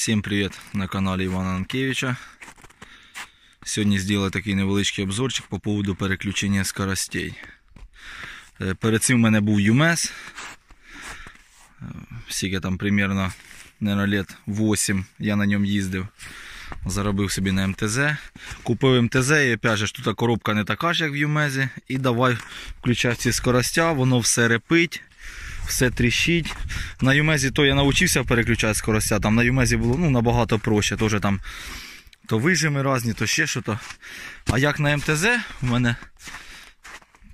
Всем привет на канале Ивана Анкевича. Сегодня сделаю такий невеличкий обзорчик по поводу переключення скоростей. Перед цим в мене був ЮМЕЗ. Скільки там примерно, наверное, лет 8 я на ньому їздив. Заробив собі на МТЗ. Купив МТЗ і опять же тут коробка не така ж, як в ЮМЕЗі. І давай включати ці скоростя, воно все репить. Все тріщить. На ЮМЕЗі то я навчився переключати скоростя, там на ЮМЕЗі було набагато проще. Тоже там то вижими різні, то ще що-то. А як на МТЗ у мене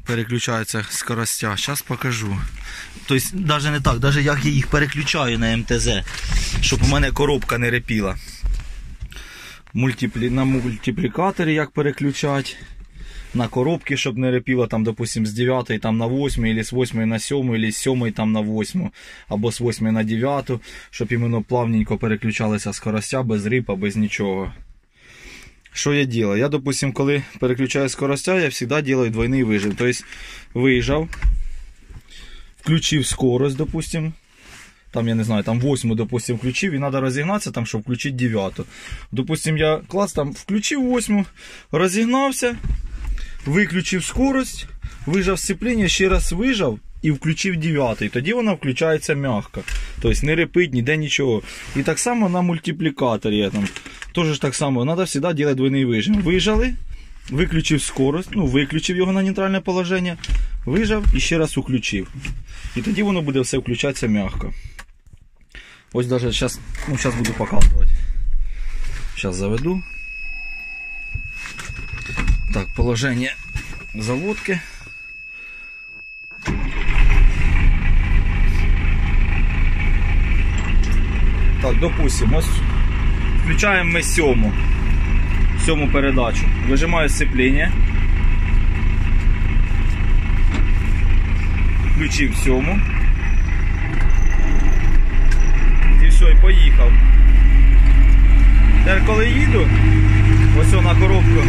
переключаються скоростя, зараз покажу. Тобто навіть не так, навіть як я їх переключаю на МТЗ, щоб у мене коробка не репіла. На мультиплікаторі як переключати. На коробки, щоб не репіло, там, допустим, з 9 там, на 8, или з 8 на 7, или з 7 там, на 8, або з 8 на 9, щоб іменно плавненько переключалися скоростя, без рипа, без нічого. Що я делаю? Я, допустим, коли переключаю скоростя, я завжди роблю двойний вижим. Тобто, виїжджав, включив скорость, допустим, там, я не знаю, там 8, допустим, включив, і треба розігнатися, там, щоб включити 9. Допустим, я клас, там, включив 8, розігнався, виключив скорость, вижав сцеплення, ще раз вижав і включив 9. Тоді вона включається м'яко. Тобто не репить, ніде нічого. І так само на мультиплікаторі. Теж так само, треба завжди робити двойний вижим. Вижали, виключив скорость, виключив його на нейтральне положення, вижав і ще раз включив. І тоді воно буде все включатися м'яко. Ось навіть зараз, зараз буду показувати. Зараз заведу. Так, положение заводки. Так, допустим, ось включаємо ми сьому передачу. Вижимаю сцепление. Включив сьому. І все, і поїхав. Тепер коли їду, ось на коробку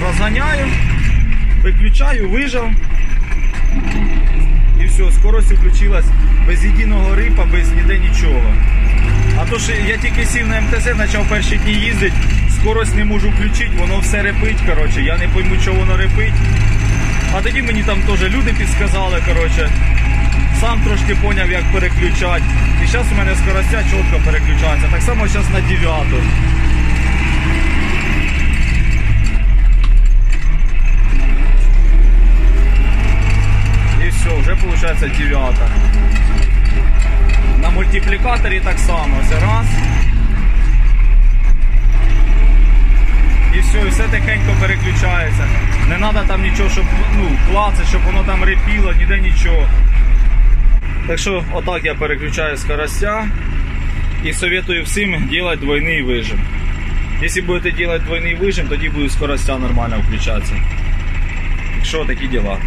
розганяю, виключаю, вижав. І все, скорость включилась без єдиного рипа, без ніде нічого. А то що я тільки сів на МТЗ, почав перші дні їздити, скорость не можу включити, воно все репить, коротше, я не пойму, що воно репить. А тоді мені там теж люди підсказали, коротше, сам трошки поняв, як переключати. І зараз у мене скоростя чітко переключаються. Так само зараз на 9. І все, вже виходить 9. На мультиплікаторі так само. Ось раз. І все, і все тихенько переключається. Не треба там нічого, щоб клацати, щоб воно там репіло, ніде нічого. Так що, отак я переключаю скоростя. І советую всім робити двойний вижим. Якщо будете робити двойний вижим, тоді буде скоростя нормально включатися. Так що, такі діла.